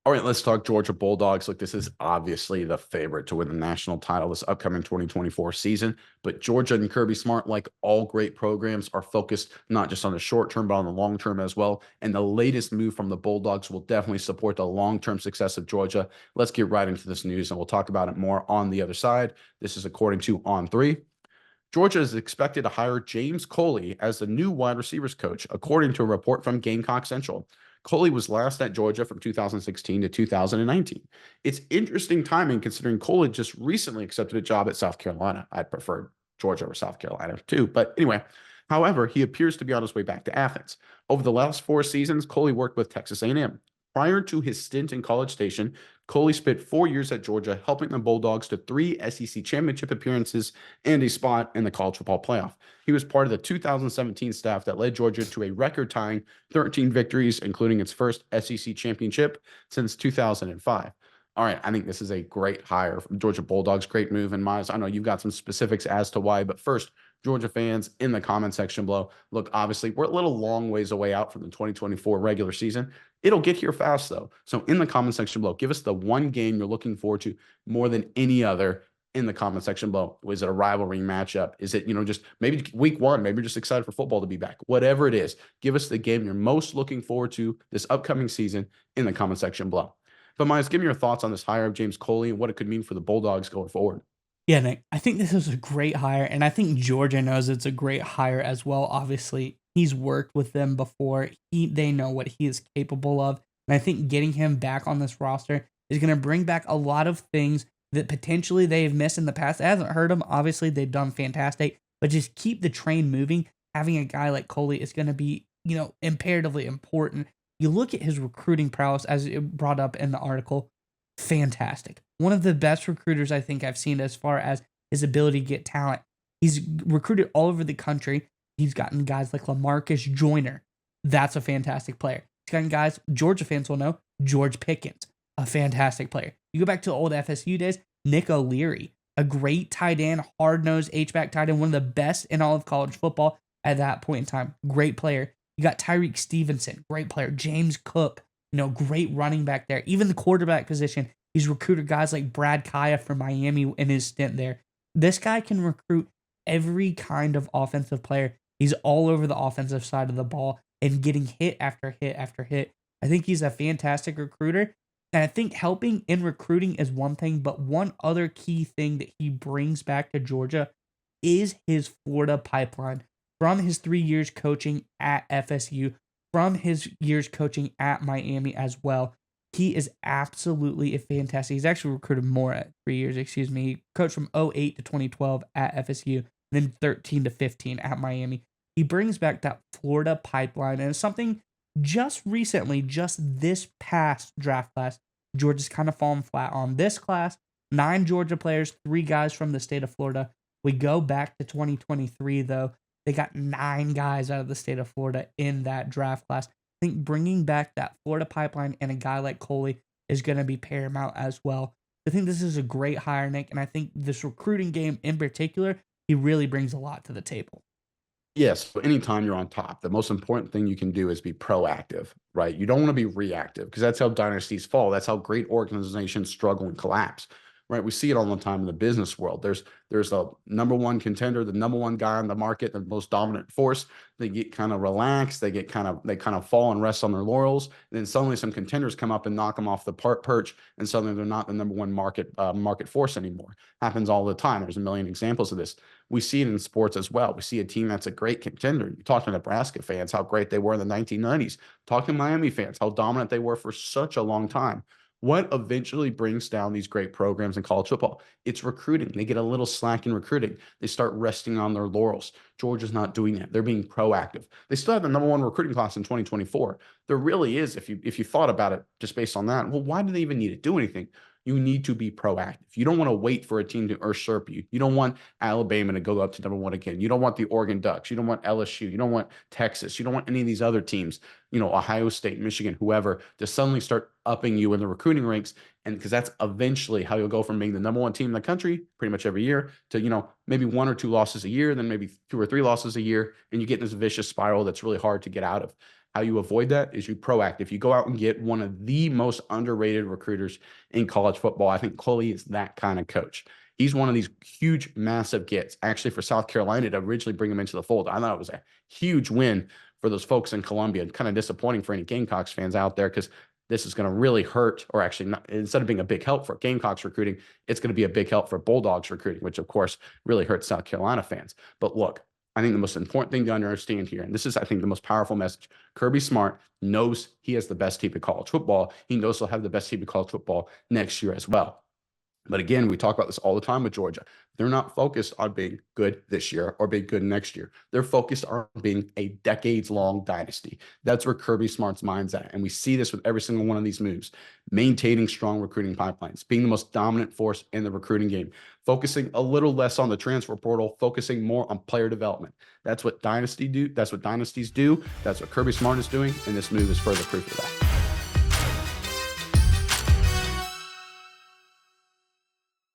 All right, let's talk Georgia Bulldogs. Look, this is obviously the favorite to win the national title this upcoming 2024 season. But Georgia and Kirby Smart, like all great programs, are focused not just on the short term, but on the long term as well. And the latest move from the Bulldogs will definitely support the long term success of Georgia. Let's get right into this news, and we'll talk about it more on the other side. This is according to On3. Georgia is expected to hire James Coley as the new wide receivers coach, according to a report from Gamecock Central. Coley was last at Georgia from 2016 to 2019. It's interesting timing considering Coley just recently accepted a job at South Carolina. I'd prefer Georgia or South Carolina too. But anyway, however, he appears to be on his way back to Athens. Over the last 4 seasons, Coley worked with Texas A&M. Prior to his stint in College Station, Coley spent 4 years at Georgia, helping the Bulldogs to 3 SEC championship appearances and a spot in the college football playoff. He was part of the 2017 staff that led Georgia to a record-tying 13 victories, including its first SEC championship since 2005. All right, I think this is a great hire from Georgia Bulldogs. Great move in my eyes. I know you've got some specifics as to why, but first, Georgia fans in the comment section below. Look, obviously, we're a little long ways away out from the 2024 regular season. It'll get here fast, though. So in the comment section below, give us the one game you're looking forward to more than any other in the comment section below. Was it a rivalry matchup? Is it, just maybe week one, maybe you're just excited for football to be back. Whatever it is, give us the game you're most looking forward to this upcoming season in the comment section below. But Miles, give me your thoughts on this hire of James Coley and what it could mean for the Bulldogs going forward. Yeah, Nick, I think this is a great hire, and I think Georgia knows it's a great hire as well. Obviously, he's worked with them before. They know what he is capable of, and I think getting him back on this roster is going to bring back a lot of things that potentially they have missed in the past. I haven't heard them. Obviously, they've done fantastic, but just keep the train moving. Having a guy like Coley is going to be, imperatively important. You look at his recruiting prowess, as it brought up in the article, fantastic. One of the best recruiters I think I've seen as far as his ability to get talent. He's recruited all over the country. He's gotten guys like LaMarcus Joyner. That's a fantastic player. He's gotten guys, Georgia fans will know, George Pickens, a fantastic player. You go back to the old FSU days, Nick O'Leary, a great tight end, hard-nosed H-back tight end, one of the best in all of college football at that point in time. Great player. You got Tyreek Stevenson, great player. James Cook, great running back there. Even the quarterback position, he's recruited guys like Brad Kaya from Miami in his stint there. This guy can recruit every kind of offensive player. He's all over the offensive side of the ball and getting hit after hit after hit. I think he's a fantastic recruiter. And I think helping in recruiting is one thing, but one other key thing that he brings back to Georgia is his Florida pipeline. From his 3 years coaching at FSU, from his years coaching at Miami as well, he is absolutely a fantastic. He's actually recruited more at 3 years, excuse me. He coached from '08 to 2012 at FSU, then 13 to 15 at Miami. He brings back that Florida pipeline, and it's something just recently, just this past draft class, Georgia's kind of fallen flat on. This class, 9 Georgia players, 3 guys from the state of Florida. We go back to 2023, though. They got 9 guys out of the state of Florida in that draft class. I think bringing back that Florida pipeline and a guy like Coley is going to be paramount as well. I think this is a great hire, Nick, and I think this recruiting game in particular, he really brings a lot to the table. Yes, so anytime you're on top, the most important thing you can do is be proactive, right? You don't want to be reactive because that's how dynasties fall. That's how great organizations struggle and collapse, right? We see it all the time in the business world. There's a number one contender, the number one guy on the market, the most dominant force. They get kind of relaxed. They kind of fall and rest on their laurels. And then suddenly some contenders come up and knock them off the perch, and suddenly they're not the number one market force anymore. Happens all the time. There's a million examples of this. We see it in sports as well. We see a team that's a great contender. You talk to Nebraska fans, how great they were in the 1990s. Talk to Miami fans, how dominant they were for such a long time. What eventually brings down these great programs in college football? It's recruiting. They get a little slack in recruiting. They start resting on their laurels. Georgia's not doing that. They're being proactive. They still have the number one recruiting class in 2024. There really is, if you thought about it just based on that, well, why do they even need to do anything? You need to be proactive. You don't want to wait for a team to usurp you. You don't want Alabama to go up to number one again. You don't want the Oregon Ducks. You don't want LSU. You don't want Texas. You don't want any of these other teams, Ohio State, Michigan, whoever, to suddenly start upping you in the recruiting ranks. And because that's eventually how you'll go from being the number one team in the country pretty much every year to, maybe 1 or 2 losses a year, then maybe 2 or 3 losses a year. And you get in this vicious spiral that's really hard to get out of. How you avoid that is you proactive. You go out and get one of the most underrated recruiters in college football. I think Coley is that kind of coach. He's one of these huge, massive gets. Actually, for South Carolina to originally bring him into the fold, I thought it was a huge win for those folks in Columbia, and kind of disappointing for any Gamecocks fans out there, because this is going to really hurt, or actually, not, instead of being a big help for Gamecocks recruiting, it's going to be a big help for Bulldogs recruiting, which of course really hurts South Carolina fans. But look, I think the most important thing to understand here, and this is, I think, the most powerful message, Kirby Smart knows he has the best team in college football. He knows he'll have the best team in college football next year as well. But again, we talk about this all the time with Georgia. They're not focused on being good this year or being good next year. They're focused on being a decades-long dynasty. That's where Kirby Smart's mind's at. And we see this with every single one of these moves. Maintaining strong recruiting pipelines, being the most dominant force in the recruiting game, focusing a little less on the transfer portal, focusing more on player development. That's what dynasties do. That's what Kirby Smart is doing. And this move is further proof of that.